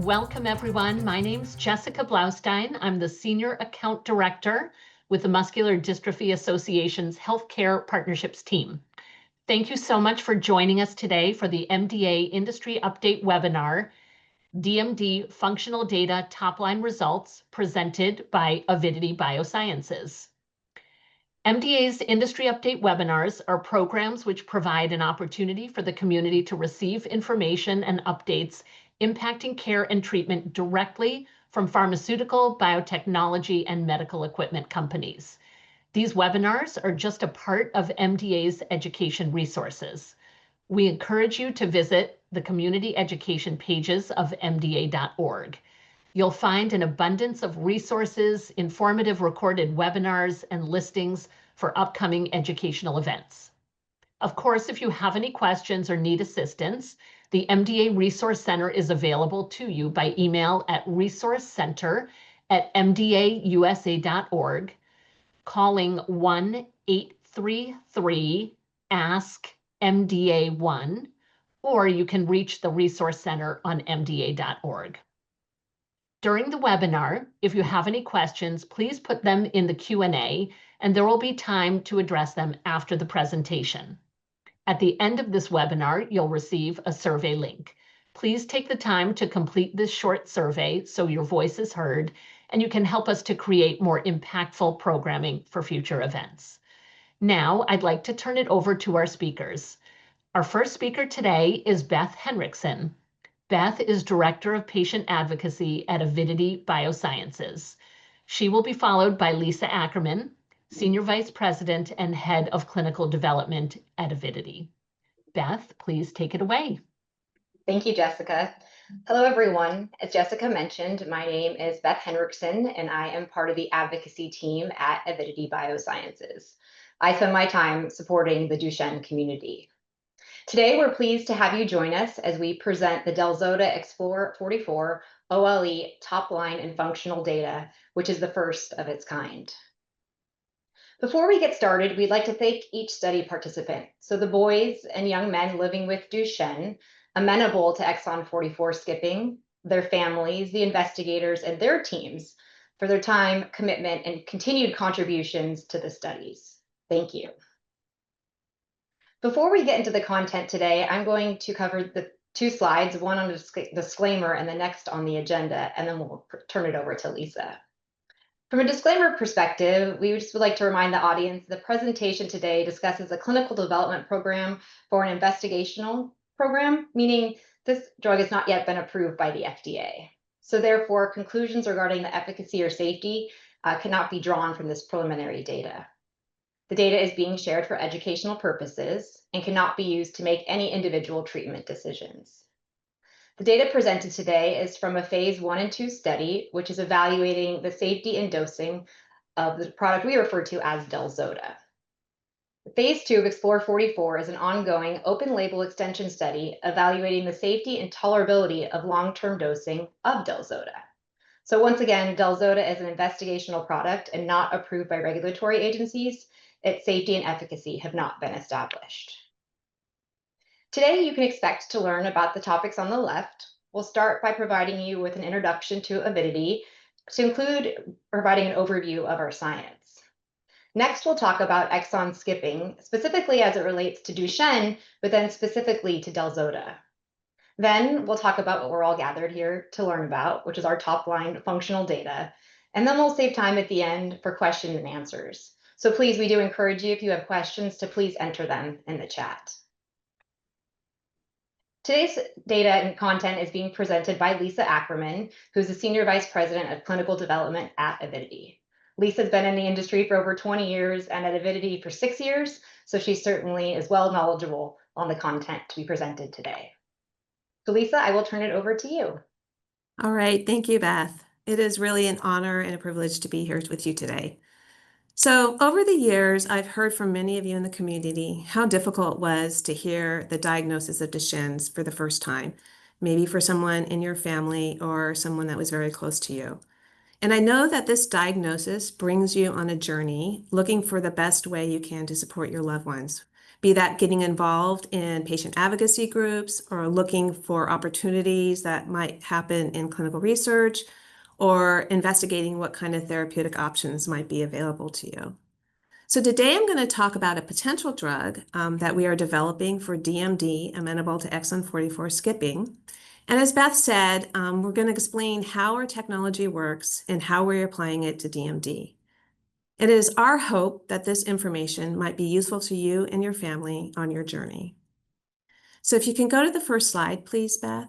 Welcome, everyone. My name's Jessica Blaustein. I'm the Senior Account Director with the Muscular Dystrophy Association's Healthcare Partnerships team. Thank you so much for joining us today for the MDA Industry Update webinar, DMD Functional Data Top-Line Results, presented by Avidity Biosciences. MDA's Industry Update webinars are programs which provide an opportunity for the community to receive information and updates impacting care and treatment directly from pharmaceutical, biotechnology, and medical equipment companies. These webinars are just a part of MDA's education resources. We encourage you to visit the community education pages of mda.org. You'll find an abundance of resources, informative recorded webinars, and listings for upcoming educational events. Of course, if you have any questions or need assistance, the MDA Resource Center is available to you by email at resourcecenter@mdausa.org, calling 1-833-ASK-MDA1, or you can reach the Resource Center on mda.org. During the webinar, if you have any questions, please put them in the Q&A, and there will be time to address them after the presentation. At the end of this webinar, you'll receive a survey link. Please take the time to complete this short survey so your voice is heard, and you can help us to create more impactful programming for future events. Now, I'd like to turn it over to our speakers. Our first speaker today is Beth Henriksen. Beth is Director of Patient Advocacy at Avidity Biosciences. She will be followed by Lisa Ackerman, Senior Vice President and Head of Clinical Development at Avidity. Beth, please take it away. Thank you, Jessica. Hello, everyone. As Jessica mentioned, my name is Beth Henriksen, and I am part of the advocacy team at Avidity Biosciences. I spend my time supporting the Duchenne community. Today, we're pleased to have you join us as we present the del-zota EXPLORE44-OLE top-line and functional data, which is the first of its kind. Before we get started, we'd like to thank each study participant. So the boys and young men living with Duchenne, amenable to exon 44 skipping, their families, the investigators, and their teams for their time, commitment, and continued contributions to the studies. Thank you. Before we get into the content today, I'm going to cover the two slides, one on the disclaimer and the next on the agenda, and then we'll turn it over to Lisa. From a disclaimer perspective, we just would like to remind the audience the presentation today discusses a clinical development program for an investigational program, meaning this drug has not yet been approved by the FDA. So therefore, conclusions regarding the efficacy or safety cannot be drawn from this preliminary data. The data is being shared for educational purposes and cannot be used to make any individual treatment decisions. The data presented today is from a phase 1 and 2 study, which is evaluating the safety and dosing of the product we refer to as del-zota. Phase 2 of EXPLORE44 is an ongoing open-label extension study evaluating the safety and tolerability of long-term dosing of del-zota. So once again, del-zota is an investigational product and not approved by regulatory agencies. Its safety and efficacy have not been established. Today, you can expect to learn about the topics on the left. We'll start by providing you with an introduction to Avidity, to include providing an overview of our science. Next, we'll talk about exon skipping, specifically as it relates to Duchenne, but then specifically to del-zota. Then we'll talk about what we're all gathered here to learn about, which is our top-line functional data. And then we'll save time at the end for questions and answers. So please, we do encourage you, if you have questions, to please enter them in the chat. Today's data and content is being presented by Lisa Ackerman, who's the Senior Vice President of Clinical Development at Avidity. Lisa's been in the industry for over 20 years and at Avidity for 6 years, so she certainly is well knowledgeable on the content to be presented today. So Lisa, I will turn it over to you. All right, thank you, Beth. It is really an honor and a privilege to be here with you today. So over the years, I've heard from many of you in the community how difficult it was to hear the diagnosis of Duchenne's for the first time, maybe for someone in your family or someone that was very close to you. And I know that this diagnosis brings you on a journey looking for the best way you can to support your loved ones, be that getting involved in patient advocacy groups or looking for opportunities that might happen in clinical research or investigating what kind of therapeutic options might be available to you. So today I'm going to talk about a potential drug that we are developing for DMD, amenable to exon 44 skipping. And as Beth said, we're going to explain how our technology works and how we're applying it to DMD. It is our hope that this information might be useful to you and your family on your journey. So if you can go to the first slide, please, Beth.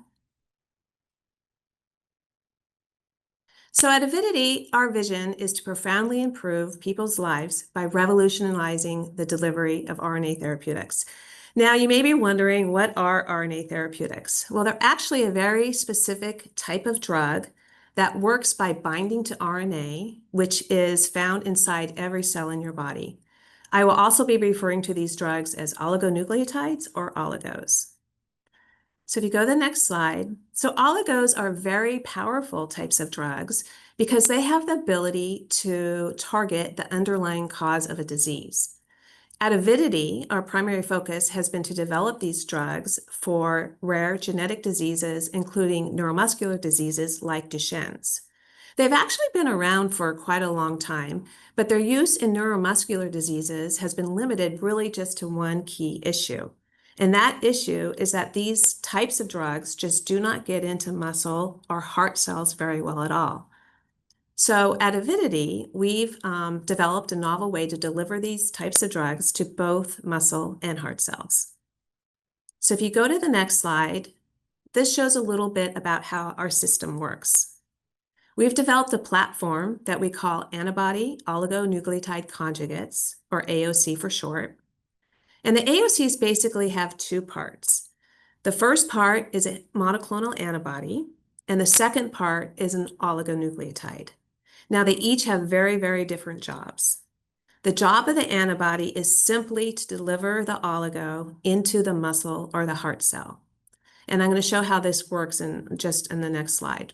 So at Avidity, our vision is to profoundly improve people's lives by revolutionizing the delivery of RNA therapeutics. Now, you may be wondering, what are RNA therapeutics? Well, they're actually a very specific type of drug that works by binding to RNA, which is found inside every cell in your body. I will also be referring to these drugs as oligonucleotides or oligos. So if you go to the next slide, so oligos are very powerful types of drugs because they have the ability to target the underlying cause of a disease. At Avidity, our primary focus has been to develop these drugs for rare genetic diseases, including neuromuscular diseases like Duchenne's. They've actually been around for quite a long time, but their use in neuromuscular diseases has been limited really just to one key issue. And that issue is that these types of drugs just do not get into muscle or heart cells very well at all. So at Avidity, we've developed a novel way to deliver these types of drugs to both muscle and heart cells. So if you go to the next slide, this shows a little bit about how our system works. We've developed a platform that we call antibody oligonucleotide conjugates, or AOC for short. And the AOCs basically have two parts. The first part is a monoclonal antibody, and the second part is an oligonucleotide. Now, they each have very, very different jobs. The job of the antibody is simply to deliver the oligo into the muscle or the heart cell. And I'm going to show how this works in the next slide.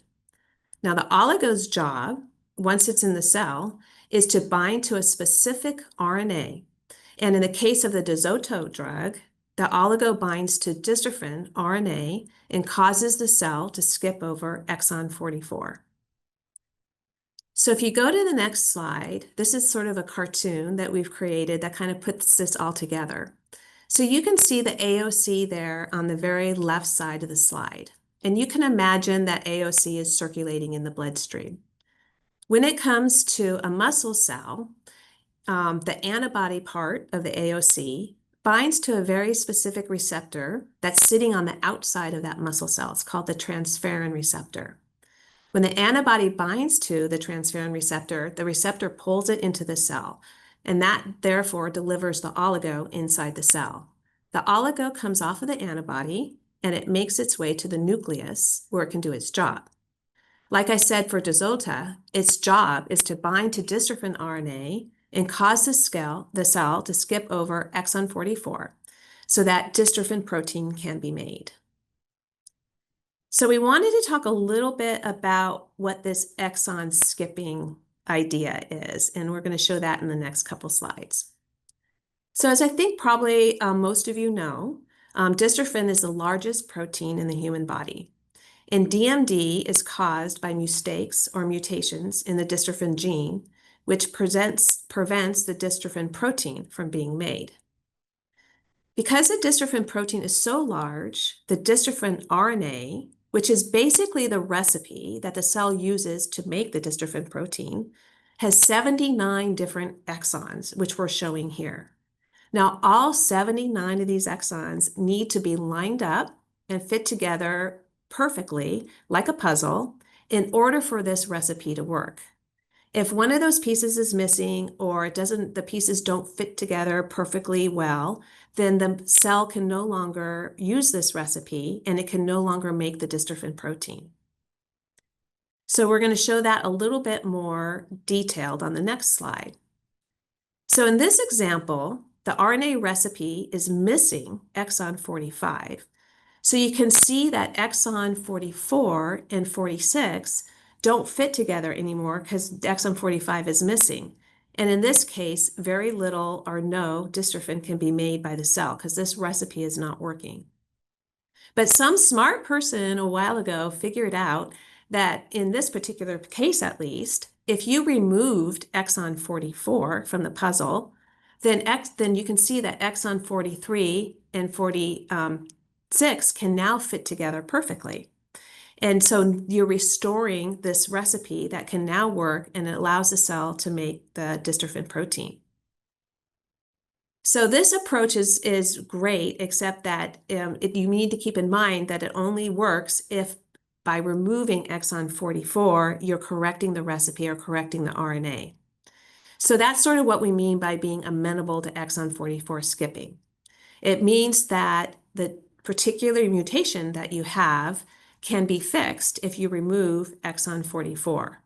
Now, the oligo's job, once it's in the cell, is to bind to a specific RNA. And in the case of the del-zota drug, the oligo binds to dystrophin RNA and causes the cell to skip over exon 44. So if you go to the next slide, this is sort of a cartoon that we've created that kind of puts this all together. So you can see the AOC there on the very left side of the slide. And you can imagine that AOC is circulating in the bloodstream. When it comes to a muscle cell, the antibody part of the AOC binds to a very specific receptor that's sitting on the outside of that muscle cell. It's called the transferrin receptor. When the antibody binds to the transferrin receptor, the receptor pulls it into the cell, and that therefore delivers the oligo inside the cell. The oligo comes off of the antibody, and it makes its way to the nucleus where it can do its job. Like I said for del-zota, its job is to bind to dystrophin RNA and cause the cell to skip over exon 44 so that dystrophin protein can be made. So we wanted to talk a little bit about what this exon skipping idea is, and we're going to show that in the next couple slides. So as I think probably most of you know, dystrophin is the largest protein in the human body. And DMD is caused by mistakes or mutations in the dystrophin gene, which prevents the dystrophin protein from being made. Because the dystrophin protein is so large, the dystrophin RNA, which is basically the recipe that the cell uses to make the dystrophin protein, has 79 different exons, which we're showing here. Now, all 79 of these exons need to be lined up and fit together perfectly, like a puzzle, in order for this recipe to work. If one of those pieces is missing or the pieces don't fit together perfectly well, then the cell can no longer use this recipe and it can no longer make the dystrophin protein. So we're going to show that a little bit more detailed on the next slide. So in this example, the RNA recipe is missing exon 45. So you can see that exon 44 and 46 don't fit together anymore because exon 45 is missing. And in this case, very little or no dystrophin can be made by the cell because this recipe is not working. But some smart person a while ago figured out that in this particular case, at least, if you removed exon 44 from the puzzle, then you can see that exon 43 and 46 can now fit together perfectly. And so you're restoring this recipe that can now work, and it allows the cell to make the dystrophin protein. So this approach is great, except that you need to keep in mind that it only works if by removing exon 44, you're correcting the recipe or correcting the RNA. So that's sort of what we mean by being amenable to exon 44 skipping. It means that the particular mutation that you have can be fixed if you remove exon 44.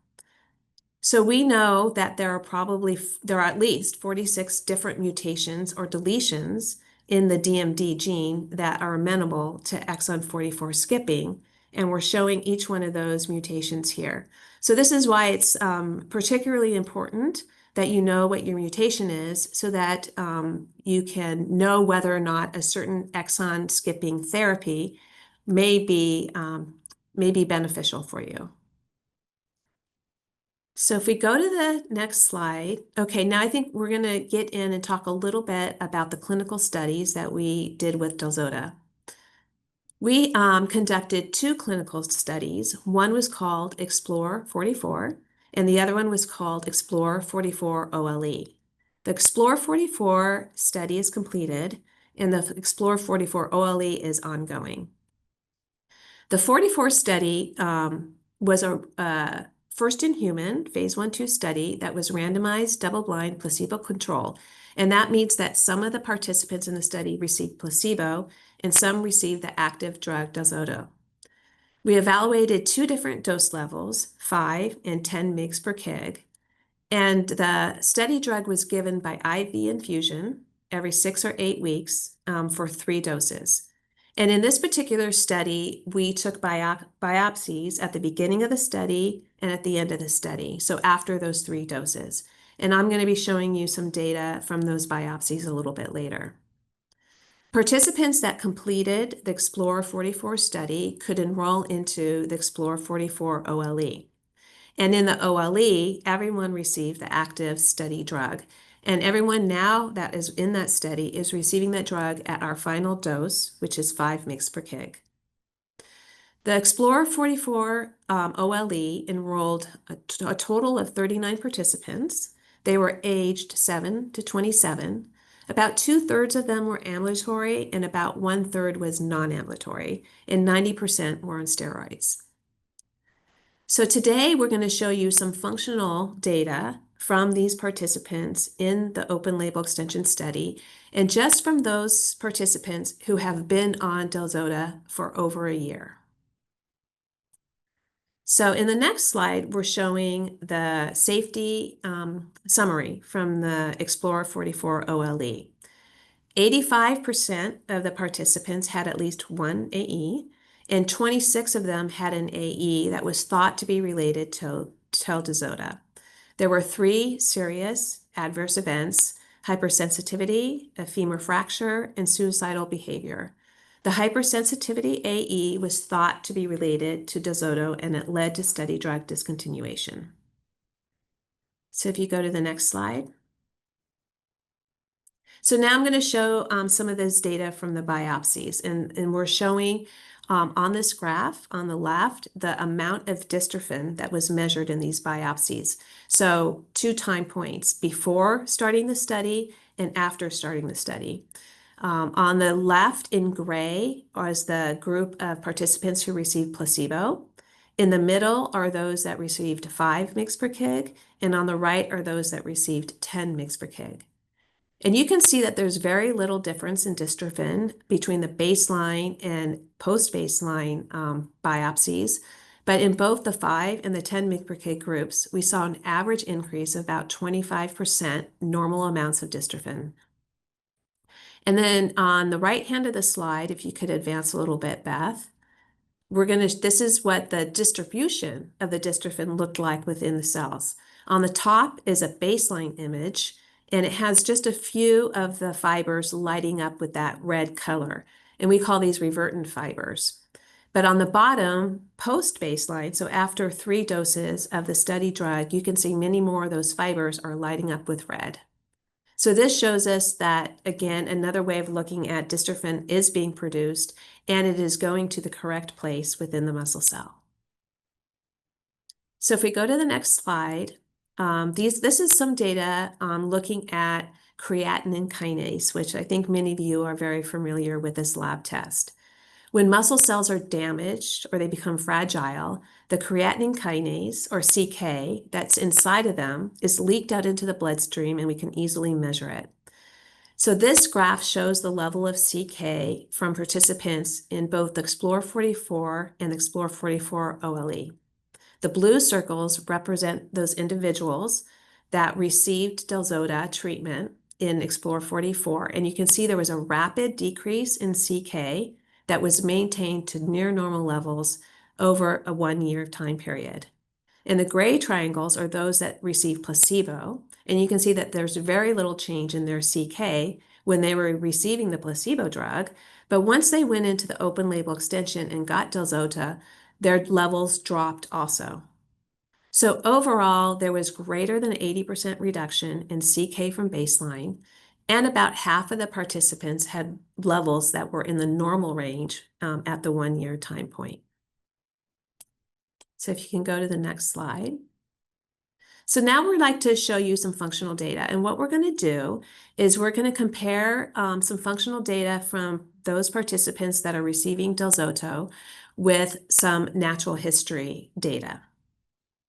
So we know that there are at least 46 different mutations or deletions in the DMD gene that are amenable to exon 44 skipping, and we're showing each one of those mutations here. So this is why it's particularly important that you know what your mutation is so that you can know whether or not a certain exon skipping therapy may be beneficial for you. So if we go to the next slide, okay, now I think we're going to get in and talk a little bit about the clinical studies that we did with del-zota. We conducted 2 clinical studies. One was called EXPLORE44, and the other one was called EXPLORE44-OLE. The EXPLORE44 study is completed, and the EXPLORE44-OLE is ongoing. The 44 study was a first-in-human phase 1/2 study that was randomized, double-blind, placebo-controlled. And that means that some of the participants in the study received placebo and some received the active drug del-zota. We evaluated 2 different dose levels, 5 and 10 mg per kg. And the study drug was given by IV infusion every 6 or 8 weeks for 3 doses. And in this particular study, we took biopsies at the beginning of the study and at the end of the study, so after those 3 doses. And I'm going to be showing you some data from those biopsies a little bit later. Participants that completed the EXPLORE44 study could enroll into the EXPLORE44-OLE. And in the OLE, everyone received the active study drug. And everyone now that is in that study is receiving that drug at our final dose, which is 5 mg per kg. The EXPLORE44 OLE enrolled a total of 39 participants. They were aged 7 to 27. About 2/3 of them were ambulatory and about 1/3 was non-ambulatory, and 90% were on steroids. So today we're going to show you some functional data from these participants in the open label extension study, and just from those participants who have been on del-zota for over a year. So in the next slide, we're showing the safety summary from the EXPLORE44 OLE. 85% of the participants had at least one AE, and 26 of them had an AE that was thought to be related to del-zota. There were 3 serious adverse events: hypersensitivity, a femur fracture, and suicidal behavior. The hypersensitivity AE was thought to be related to del-zota, and it led to study drug discontinuation. So if you go to the next slide. So now I'm going to show some of those data from the biopsies, and we're showing on this graph on the left the amount of dystrophin that was measured in these biopsies. So 2 time points, before starting the study and after starting the study. On the left in gray is the group of participants who received placebo. In the middle are those that received 5 mg per kg, and on the right are those that received 10 mg per kg. And you can see that there's very little difference in dystrophin between the baseline and post-baseline biopsies. But in both the 5 and the 10 mg per kg groups, we saw an average increase of about 25% normal amounts of dystrophin. And then on the right hand of the slide, if you could advance a little bit, Beth, this is what the distribution of the dystrophin looked like within the cells. On the top is a baseline image, and it has just a few of the fibers lighting up with that red color, and we call these revertant fibers. But on the bottom, post-baseline, so after 3 doses of the study drug, you can see many more of those fibers are lighting up with red. So this shows us that, again, another way of looking at dystrophin is being produced, and it is going to the correct place within the muscle cell. So if we go to the next slide, this is some data looking at creatinine kinase, which I think many of you are very familiar with this lab test. When muscle cells are damaged or they become fragile, the creatinine kinase, or CK, that's inside of them is leaked out into the bloodstream, and we can easily measure it. So this graph shows the level of CK from participants in both the EXPLORE44 and EXPLORE44-OLE. The blue circles represent those individuals that received del-zota treatment in EXPLORE44, and you can see there was a rapid decrease in CK that was maintained to near normal levels over a 1-year time period. And the gray triangles are those that received placebo, and you can see that there's very little change in their CK when they were receiving the placebo drug, but once they went into the open label extension and got del-zota, their levels dropped also. So overall, there was greater than 80% reduction in CK from baseline, and about half of the participants had levels that were in the normal range at the 1-year time point. So if you can go to the next slide. So now we'd like to show you some functional data. And what we're going to do is we're going to compare some functional data from those participants that are receiving del-zota with some natural history data.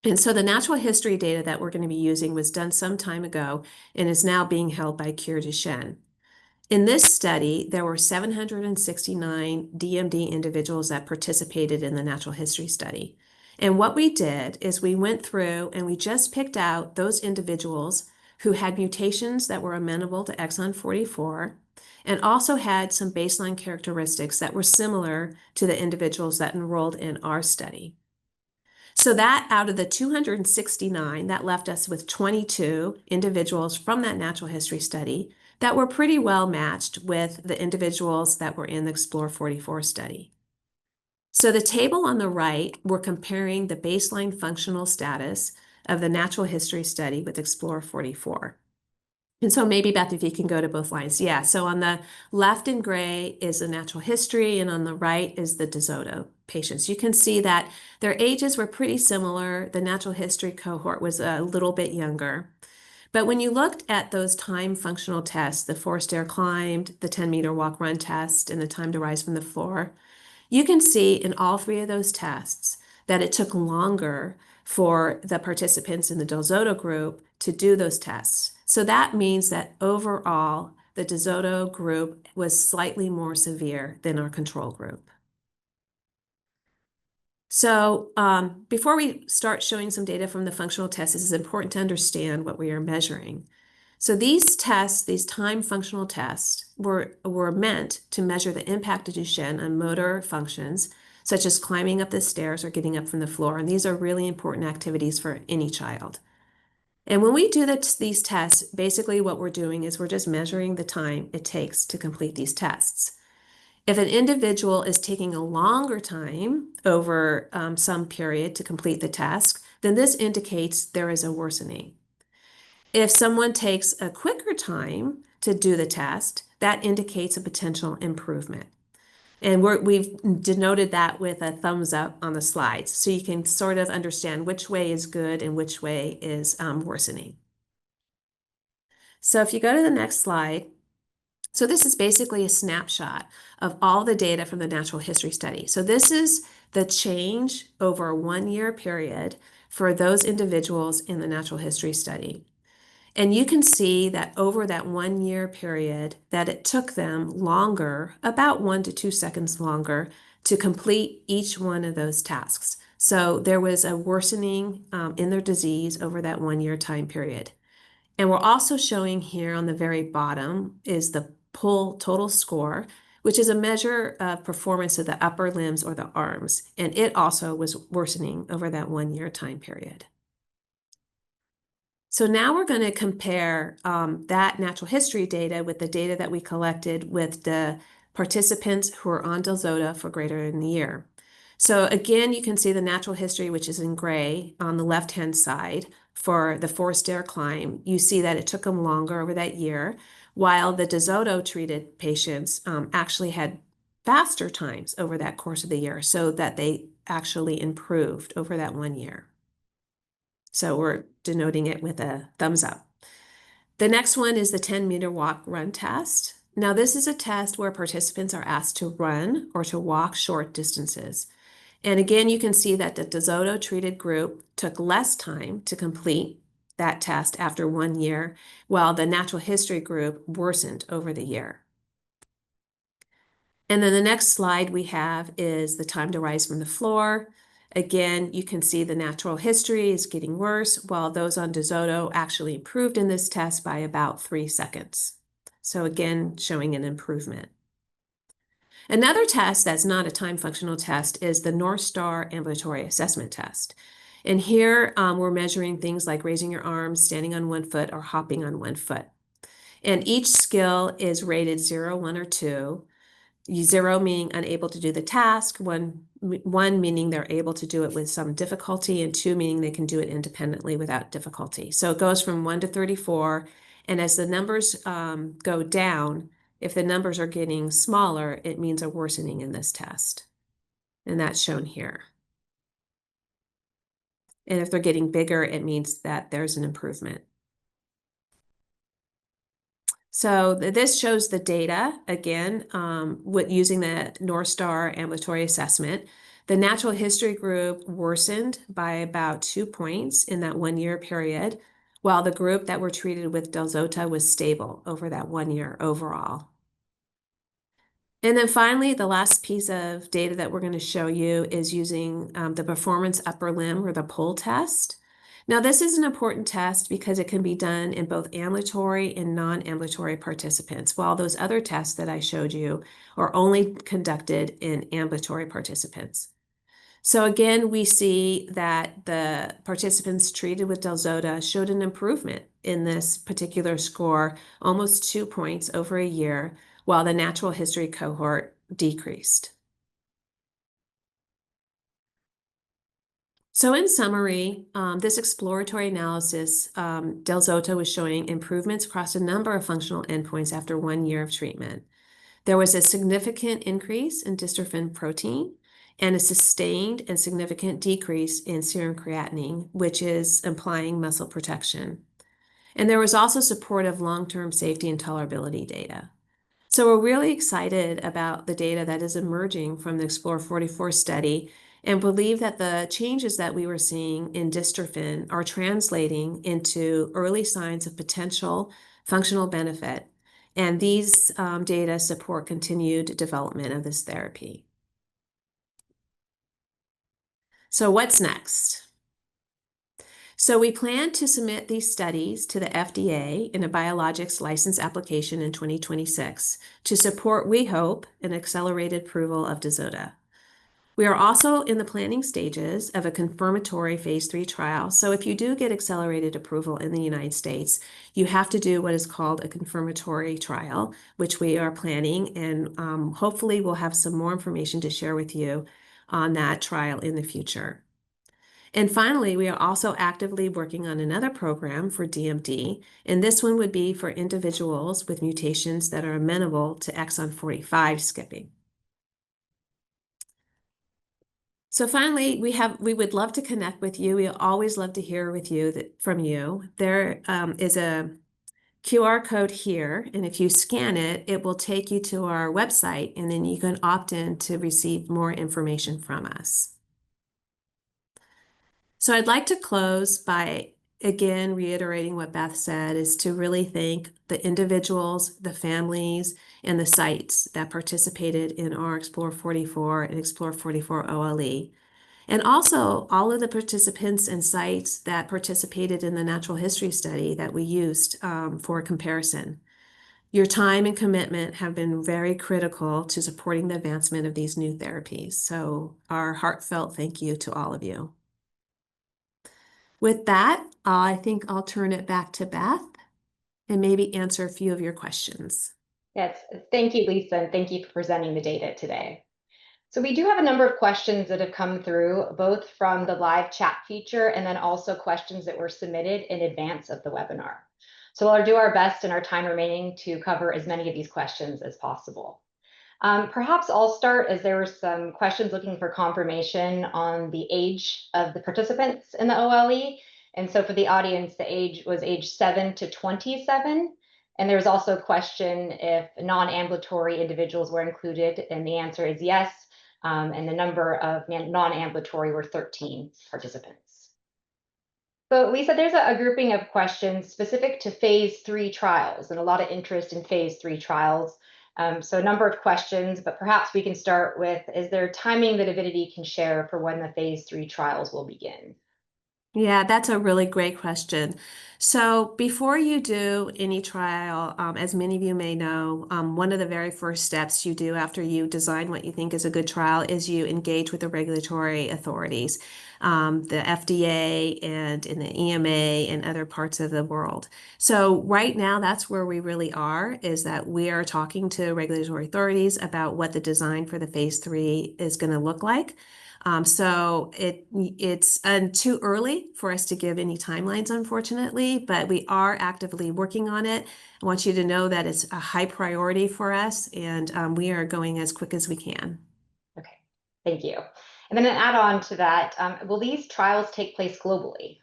And so the natural history data that we're going to be using was done some time ago and is now being held by Cure Duchenne. In this study, there were 769 DMD individuals that participated in the natural history study. And what we did is we went through and we just picked out those individuals who had mutations that were amenable to exon 44 and also had some baseline characteristics that were similar to the individuals that enrolled in our study. So that out of the 269, that left us with 22 individuals from that natural history study that were pretty well matched with the individuals that were in the EXPLORE44 study. So the table on the right, we're comparing the baseline functional status of the natural history study with EXPLORE44. And so maybe, Beth, if you can go to both lines. Yeah, so on the left in gray is the natural history, and on the right is the del-zota patients. You can see that their ages were pretty similar. The natural history cohort was a little bit younger. But when you looked at those time functional tests, the 4-stair climbed, the 10-meter walk-run test, and the time to rise from the floor, you can see in all 3 of those tests that it took longer for the participants in the del-zota group to do those tests. So that means that overall, the del-zota group was slightly more severe than our control group. So before we start showing some data from the functional tests, it is important to understand what we are measuring. So these tests, these time functional tests, were meant to measure the impact of Duchenne on motor functions, such as climbing up the stairs or getting up from the floor. And these are really important activities for any child. And when we do these tests, basically what we're doing is we're just measuring the time it takes to complete these tests. If an individual is taking a longer time over some period to complete the task, then this indicates there is a worsening. If someone takes a quicker time to do the test, that indicates a potential improvement. And we've denoted that with a thumbs up on the slides, so you can sort of understand which way is good and which way is worsening. So if you go to the next slide, so this is basically a snapshot of all the data from the natural history study. So this is the change over a 1-year period for those individuals in the natural history study. And you can see that over that 1-year period that it took them longer, about 1 to 2 seconds longer, to complete each one of those tasks. So there was a worsening in their disease over that 1-year time period. And we're also showing here on the very bottom is the PUL total score, which is a measure of performance of the upper limbs or the arms, and it also was worsening over that 1-year time period. So now we're going to compare that natural history data with the data that we collected with the participants who are on del-zota for greater than a year. So again, you can see the natural history, which is in gray on the left-hand side for the 4-stair climb. You see that it took them longer over that year, while the del-zota treated patients actually had faster times over that course of the year, so that they actually improved over that 1 year. So we're denoting it with a thumbs up. The next one is the 10-meter walk-run test. Now, this is a test where participants are asked to run or to walk short distances. And again, you can see that the del-zota treated group took less time to complete that test after 1 year, while the natural history group worsened over the year. And then the next slide we have is the time to rise from the floor. Again, you can see the natural history is getting worse, while those on del-zota actually improved in this test by about 3 seconds. So again, showing an improvement. Another test that's not a time functional test is the North Star Ambulatory Assessment Test. And here we're measuring things like raising your arms, standing on 1 foot, or hopping on 1 foot. And each skill is rated 0, 1, or 2. 0 meaning unable to do the task, 1 meaning they're able to do it with some difficulty, and 2 meaning they can do it independently without difficulty. So it goes from 1 to 34, and as the numbers go down, if the numbers are getting smaller, it means a worsening in this test. And that's shown here. And if they're getting bigger, it means that there's an improvement. So this shows the data, again, using the North Star Ambulatory Assessment. The natural history group worsened by about 2 points in that 1-year period, while the group that were treated with del-zota was stable over that 1 year overall. And then finally, the last piece of data that we're going to show you is using the performance upper limb, or the PUL test. Now, this is an important test because it can be done in both ambulatory and non-ambulatory participants, while those other tests that I showed you are only conducted in ambulatory participants. So again, we see that the participants treated with del-zota showed an improvement in this particular score, almost 2 points over a year, while the natural history cohort decreased. So in summary, this exploratory analysis, del-zota was showing improvements across a number of functional endpoints after 1 year of treatment. There was a significant increase in dystrophin protein and a sustained and significant decrease in serum creatinine, which is implying muscle protection. And there was also supportive long-term safety and tolerability data. So we're really excited about the data that is emerging from the EXPLORE44 study, and believe that the changes that we were seeing in dystrophin are translating into early signs of potential functional benefit. And these data support continued development of this therapy. So what's next? So we plan to submit these studies to the FDA in a biologics license application in 2026 to support, we hope, an accelerated approval of del-zota. We are also in the planning stages of a confirmatory phase 3 trial. So if you do get accelerated approval in the United States, you have to do what is called a confirmatory trial, which we are planning, and hopefully we'll have some more information to share with you on that trial in the future. And finally, we are also actively working on another program for DMD, and this one would be for individuals with mutations that are amenable to exon 45 skipping. So finally, we would love to connect with you. We always love to hear from you. There is a QR code here, and if you scan it, it will take you to our website, and then you can opt in to receive more information from us. So I'd like to close by, again, reiterating what Beth said, is to really thank the individuals, the families, and the sites that participated in our EXPLORE44 and EXPLORE44-OLE. And also all of the participants and sites that participated in the natural history study that we used for comparison. Your time and commitment have been very critical to supporting the advancement of these new therapies. So our heartfelt thank you to all of you. With that, I think I'll turn it back to Beth and maybe answer a few of your questions. Yes, thank you, Lisa, and thank you for presenting the data today. So we do have a number of questions that have come through, both from the live chat feature and then also questions that were submitted in advance of the webinar. So we'll do our best in our time remaining to cover as many of these questions as possible. Perhaps I'll start, as there were some questions looking for confirmation on the age of the participants in the OLE. And so for the audience, the age was age 7 to 27. And there was also a question if non-ambulatory individuals were included, and the answer is yes. And the number of non-ambulatory were 13 participants. So Lisa, there's a grouping of questions specific to phase 3 trials and a lot of interest in phase 3 trials. So a number of questions, but perhaps we can start with, is there timing that Avidity can share for when the phase 3 trials will begin? Yeah, that's a really great question. So before you do any trial, as many of you may know, one of the very first steps you do after you design what you think is a good trial is you engage with the regulatory authorities, the FDA and in the EMA and other parts of the world. So right now, that's where we really are, is that we are talking to regulatory authorities about what the design for the phase 3 is going to look like. So it's too early for us to give any timelines, unfortunately, but we are actively working on it. I want you to know that it's a high priority for us, and we are going as quick as we can. Okay, thank you. And then an add-on to that, will these trials take place globally?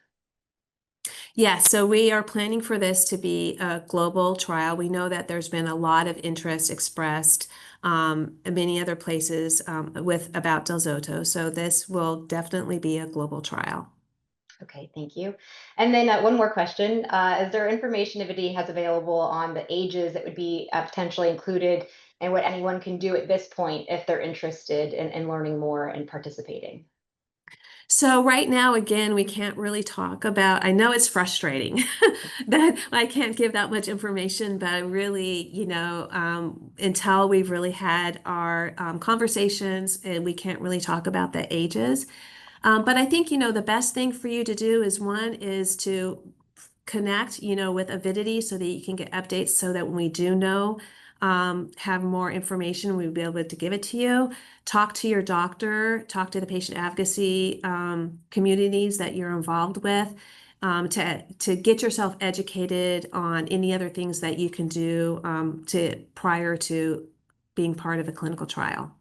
Yes, so we are planning for this to be a global trial. We know that there's been a lot of interest expressed in many other places about del-zota. So this will definitely be a global trial. Okay, thank you. And then one more question. Is there information Avidity has available on the ages that would be potentially included and what anyone can do at this point if they're interested in learning more and participating? So right now, again, we can't really talk about, I know it's frustrating that I can't give that much information, but really, until we've really had our conversations, and we can't really talk about the ages. But I think, the best thing for you to do is one is to connect, with Avidity so that you can get updates so that when we do know, have more information, we'll be able to give it to you. Talk to your doctor, talk to the patient advocacy communities that you're involved with to get yourself educated on any other things that you can do prior to being part of a clinical trial.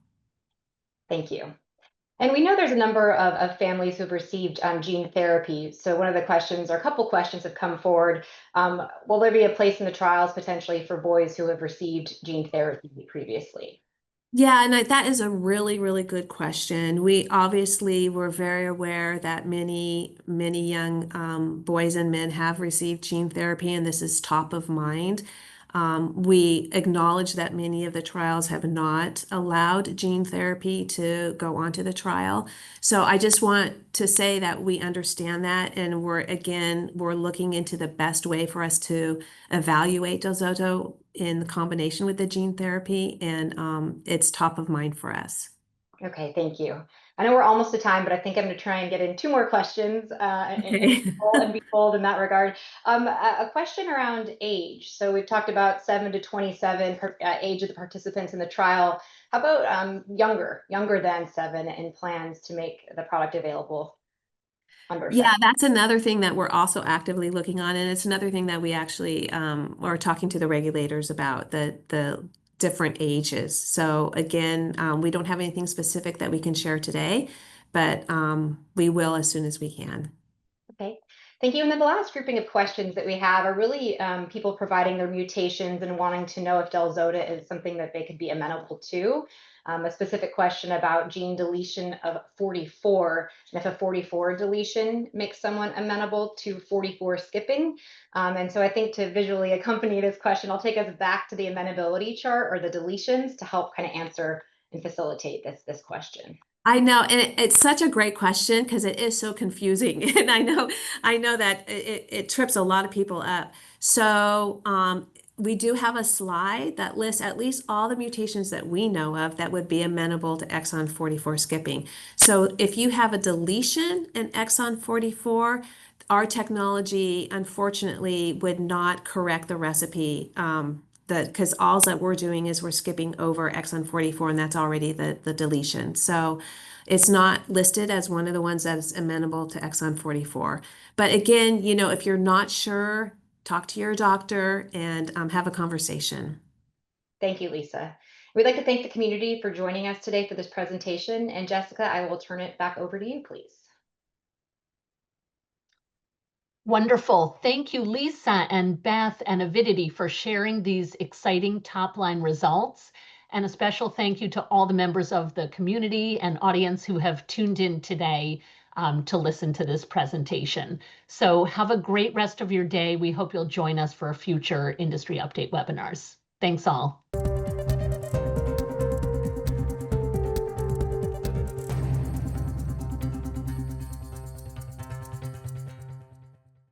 Thank you. And we know there's a number of families who've received gene therapy. So one of the questions, or a couple questions have come forward. Will there be a place in the trials potentially for boys who have received gene therapy previously? Yeah, and that is a really, really good question. We obviously were very aware that many, many young boys and men have received gene therapy, and this is top of mind. We acknowledge that many of the trials have not allowed gene therapy to go onto the trial. So I just want to say that we understand that, and we're looking into the best way for us to evaluate del-zota in combination with the gene therapy, and it's top of mind for us. Okay, thank you. I know we're almost to time, but I think I'm going to try and get in two more questions and be bold in that regard. A question around age. So we've talked about 7 to 27 age of the participants in the trial. How about younger than 7, and plans to make the product available under 7? Yeah, that's another thing that we're also actively looking on, and it's another thing that we actually are talking to the regulators about, the different ages. So again, we don't have anything specific that we can share today, but we will as soon as we can. Okay, thank you. And then the last grouping of questions that we have are really people providing their mutations and wanting to know if del-zota is something that they could be amenable to. A specific question about gene deletion of 44, and if a 44 deletion makes someone amenable to 44 skipping. And so I think to visually accompany this question, I'll take us back to the amenability chart or the deletions to help kind of answer and facilitate this question. I know, and it's such a great question because it is so confusing, and I know that it trips a lot of people up. So we do have a slide that lists at least all the mutations that we know of that would be amenable to exon 44 skipping. So if you have a deletion in exon 44, our technology unfortunately would not correct the recipe, because all that we're doing is we're skipping over exon 44, and that's already the deletion. So it's not listed as one of the ones that's amenable to exon 44. But again, if you're not sure, talk to your doctor and have a conversation. Thank you, Lisa. We'd like to thank the community for joining us today for this presentation. And Jessica, I will turn it back over to you, please. Wonderful. Thank you, Lisa and Beth and Avidity, for sharing these exciting top-line results. And a special thank you to all the members of the community and audience who have tuned in today to listen to this presentation. So have a great rest of your day. We hope you'll join us for future industry update webinars. Thanks all.